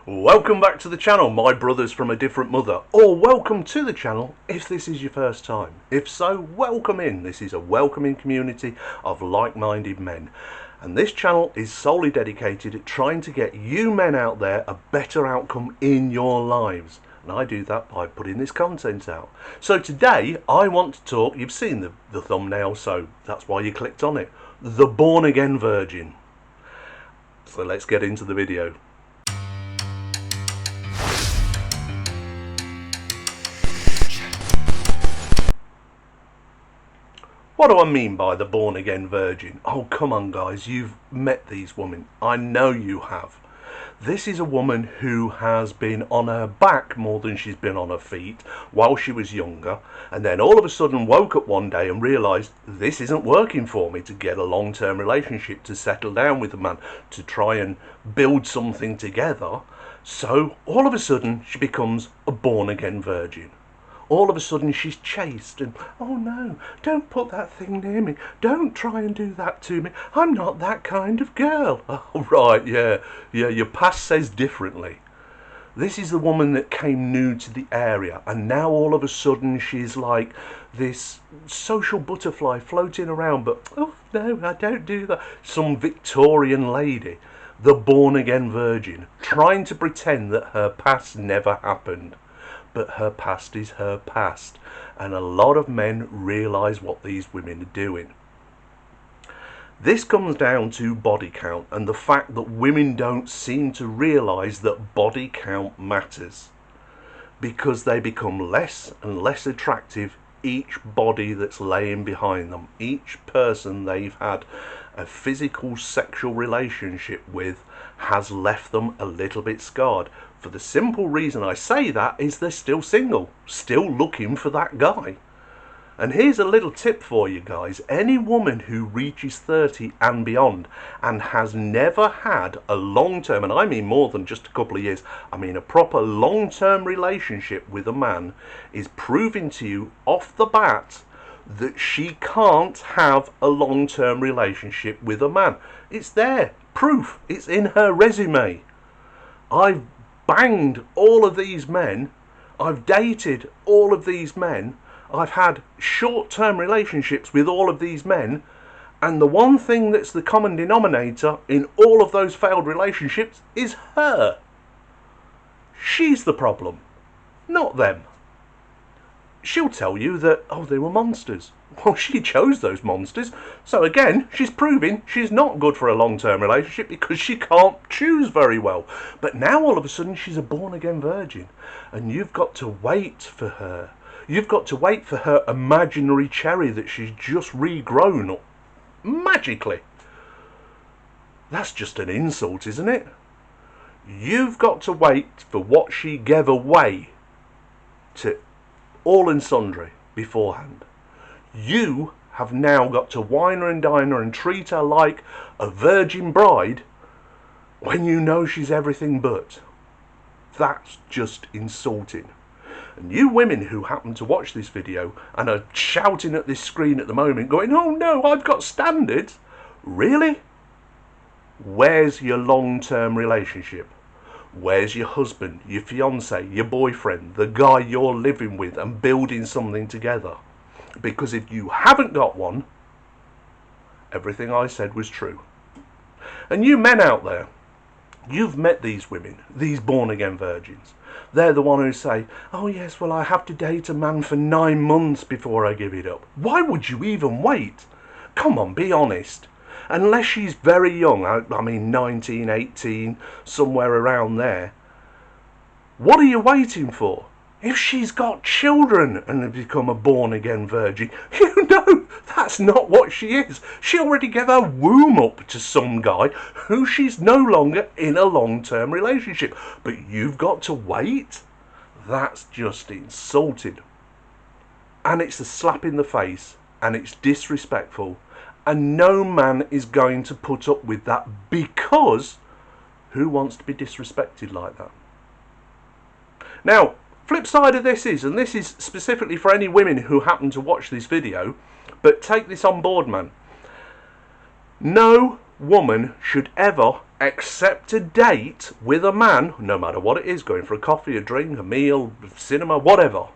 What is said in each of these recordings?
Welcome back to the channel, my brothers from a different mother, or welcome to the channel if this is your first time. If so, welcome in. This is a welcoming community of like-minded men, and this channel is solely dedicated at trying to get you men out there a better outcome in your lives, and I do that by putting this content out. So today I want to talk, you've seen the thumbnail, so that's why you clicked on it, the born again virgin. So let's get into the video. What do I mean by the born again virgin? Oh, come on guys, you've met these women. I know you have. This is a woman who has been on her back more than she's been on her feet while she was younger, and then all of a sudden woke up one day and realised this isn't working for me to get a long-term relationship, to settle down with a man, to try and build something together. So all of a sudden she becomes a born again virgin. All of a sudden she's chaste and, oh no, don't put that thing near me. Don't try and do that to me. I'm not that kind of girl. Oh, right, yeah, your past says differently. This is the woman that came new to the area, and now all of a sudden she's like this social butterfly floating around, but, oh no, I don't do that. Some Victorian lady, the born again virgin, trying to pretend that her past never happened. But her past is her past, and a lot of men realise what these women are doing. This comes down to body count and the fact that women don't seem to realise that body count matters, because they become less and less attractive each body that's laying behind them. Each person they've had a physical sexual relationship with has left them a little bit scarred. For the simple reason I say that is they're still single, still looking for that guy. And here's a little tip for you guys. Any woman who reaches 30 and beyond and has never had a long-term, and I mean more than just a couple of years, I mean a proper long-term relationship with a man, is proving to you off the bat that she can't have a long-term relationship with a man. It's there, proof, it's in her resume. I've banged all of these men, I've dated all of these men, I've had short-term relationships with all of these men, and the one thing that's the common denominator in all of those failed relationships is her. She's the problem, not them. She'll tell you that, oh, they were monsters. Well, she chose those monsters. So again, she's proving she's not good for a long-term relationship because she can't choose very well. But now all of a sudden she's a born-again virgin, and you've got to wait for her. You've got to wait for her imaginary cherry that she's just regrown up magically. That's just an insult, isn't it? You've got to wait for what she gave away to all and sundry beforehand. You have now got to wine her and dine her and treat her like a virgin bride when you know she's everything but. That's just insulting. And you women who happen to watch this video and are shouting at this screen at the moment going, oh no, I've got standards. Really? Where's your long-term relationship? Where's your husband, your fiance, your boyfriend, the guy you're living with and building something together? Because if you haven't got one, everything I said was true. And you men out there, you've met these women, these born-again virgins. They're the one who say, oh yes, well I have to date a man for 9 months before I give it up. Why would you even wait? Come on, be honest. Unless she's very young, I mean 19, 18, somewhere around there. What are you waiting for? If she's got children and has become a born-again virgin, you know that's not what she is. She already gave her womb up to some guy who she's no longer in a long-term relationship. But you've got to wait? That's just insulting. And it's a slap in the face, and it's disrespectful. And no man is going to put up with that, because who wants to be disrespected like that? Now, flip side of this is, and this is specifically for any women who happen to watch this video, but take this on board, man. No woman should ever accept a date with a man, no matter what it is, going for a coffee, a drink, a meal, cinema, whatever,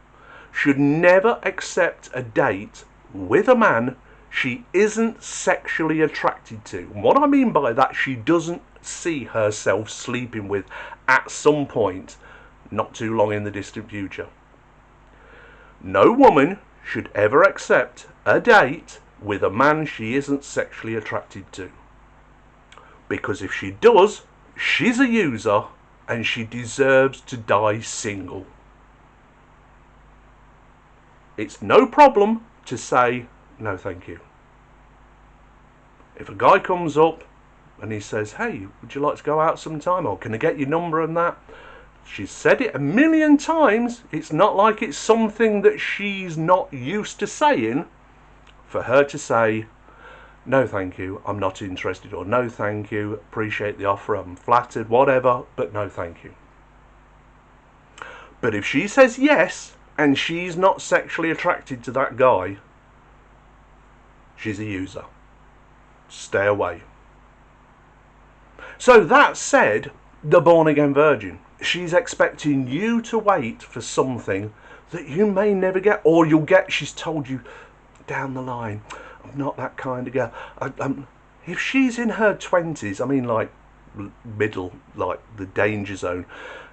should never accept a date with a man she isn't sexually attracted to. And what I mean by that, she doesn't see herself sleeping with at some point, not too long in the distant future. No woman should ever accept a date with a man she isn't sexually attracted to. Because if she does, she's a user and she deserves to die single. It's no problem to say, no thank you. If a guy comes up and he says, hey, would you like to go out sometime, or can I get your number and that? She's said it a million times. It's not like it's something that she's not used to saying. For her to say, no thank you, I'm not interested, or no thank you, appreciate the offer, I'm flattered, whatever, but no thank you. But if she says yes, and she's not sexually attracted to that guy, she's a user. Stay away. So that said, the born again virgin, she's expecting you to wait for something that you may never get, or you'll get, she's told you down the line, I'm not that kind of girl. If she's in her 20s, I mean like middle, like the danger zone,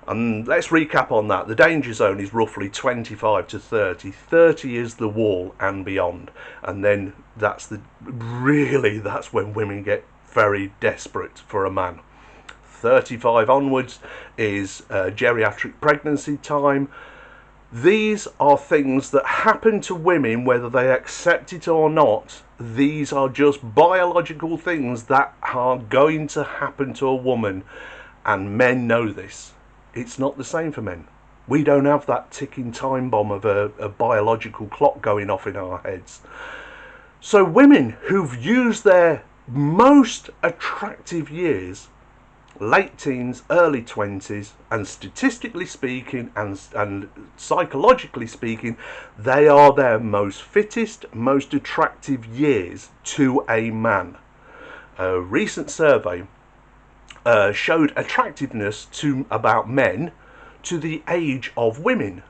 and let's recap on that. The danger zone is roughly 25 to 30. 30 is the wall and beyond, and then that's when women get very desperate for a man. 35 onwards is geriatric pregnancy time. These are things that happen to women whether they accept it or not. These are just biological things that are going to happen to a woman, and men know this. It's not the same for men. We don't have that ticking time bomb of a biological clock going off in our heads. So women who've used their most attractive years, late teens, early 20s, and statistically speaking and psychologically speaking, they are their most fittest, most attractive years to a man. A recent survey showed attractiveness to about men to the age of women,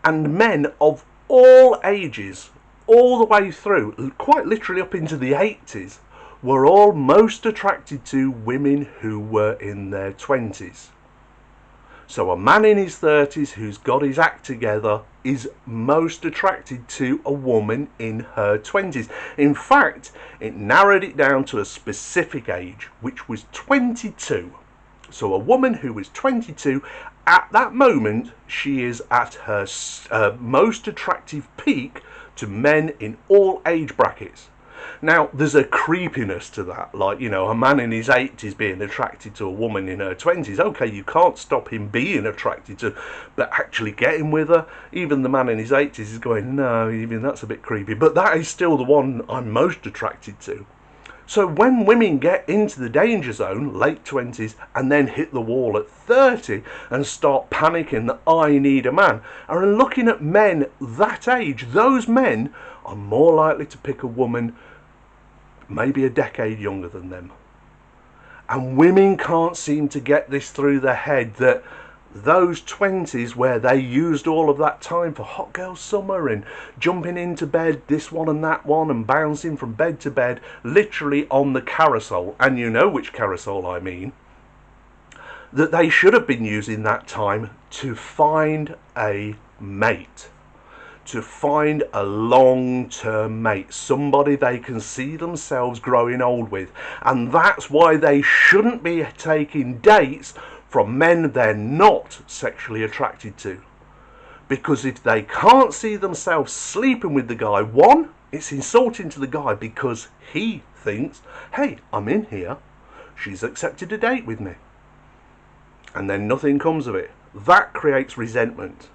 and men of all ages, all the way through, quite literally up into the 80s, were all most attracted to women who were in their 20s. So a man in his 30s who's got his act together is most attracted to a woman in her 20s. In fact, it narrowed it down to a specific age, which was 22. So a woman who was 22, at that moment, she is at her most attractive peak to men in all age brackets. Now, there's a creepiness to that, like, you know, a man in his 80s being attracted to a woman in her 20s. Okay, you can't stop him being attracted to, but actually getting with her, even the man in his 80s is going, no, even that's a bit creepy, but that is still the one I'm most attracted to. So when women get into the danger zone, late 20s, and then hit the wall at 30 and start panicking that I need a man, and looking at men that age, those men are more likely to pick a woman maybe a decade younger than them. And women can't seem to get this through their head that those 20s where they used all of that time for hot girl summer and jumping into bed, this one and that one, and bouncing from bed to bed, literally on the carousel, and you know which carousel I mean, that they should have been using that time to find a mate. To find a long-term mate, somebody they can see themselves growing old with. And that's why they shouldn't be taking dates from men they're not sexually attracted to. Because if they can't see themselves sleeping with the guy, one, it's insulting to the guy because he thinks, hey, I'm in here, she's accepted a date with me. And then nothing comes of it. That creates resentment.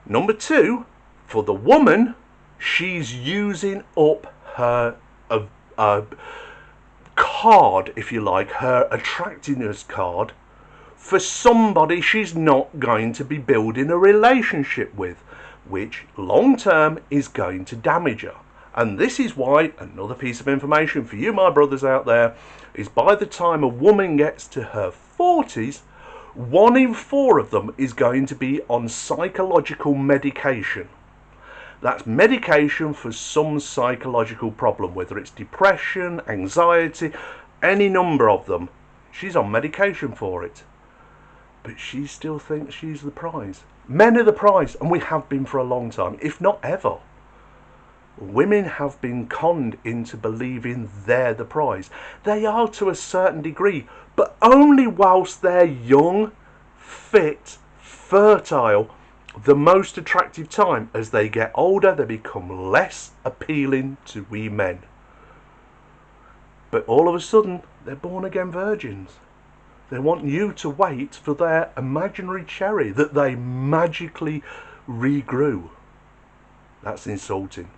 Number two, for the woman, she's using up her card, if you like, her attractiveness card, for somebody she's not going to be building a relationship with, which long term is going to damage her. And this is why, another piece of information for you, my brothers out there, is by the time a woman gets to her 40s, 1 in 4 of them is going to be on psychological medication. That's medication for some psychological problem, whether it's depression, anxiety, any number of them. She's on medication for it. But she still thinks she's the prize. Men are the prize, and we have been for a long time, if not ever. Women have been conned into believing they're the prize. They are to a certain degree, but only whilst they're young, fit, fertile, the most attractive time. As they get older, they become less appealing to we men. But all of a sudden, they're born again virgins. They want you to wait for their imaginary cherry that they magically regrew. That's insulting.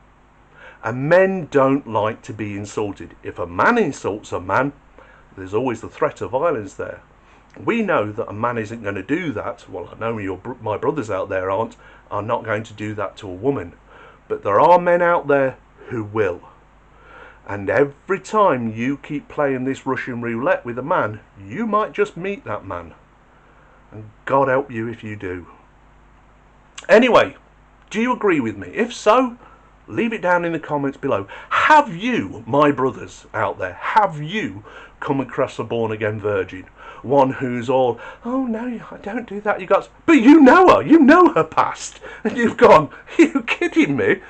And men don't like to be insulted. If a man insults a man, there's always the threat of violence there. We know that a man isn't going to do that. Well, I know my brothers out there are not going to do that to a woman. But there are men out there who will. And every time you keep playing this Russian roulette with a man, you might just meet that man. And God help you if you do. Anyway, do you agree with me? If so, leave it down in the comments below. Have you, my brothers out there, have you come across a born-again virgin? One who's all, oh no, I don't do that, you guys. But you know her past. And you've gone, are you kidding me?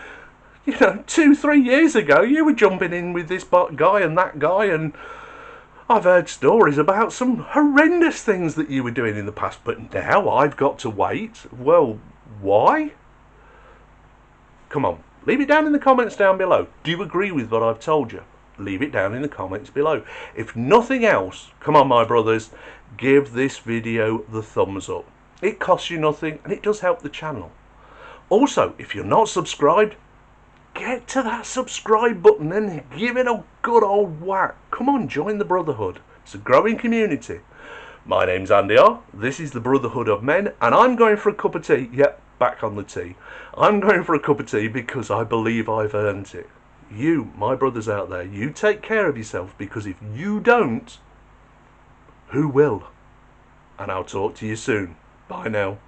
2-3 years ago, you were jumping in with this guy and that guy, and I've heard stories about some horrendous things that you were doing in the past, but now I've got to wait. Well, why? Come on, leave it down in the comments down below. Do you agree with what I've told you? Leave it down in the comments below. If nothing else, come on my brothers, give this video the thumbs up. It costs you nothing and it does help the channel. Also, if you're not subscribed, get to that subscribe button and give it a good old whack. Come on, join the Brotherhood. It's a growing community. My name's Andy R. This is the Brotherhood of Men, and I'm going for a cup of tea. Yep, back on the tea. I'm going for a cup of tea because I believe I've earned it. You, my brothers out there, you take care of yourself, because if you don't, who will? And I'll talk to you soon. Bye now.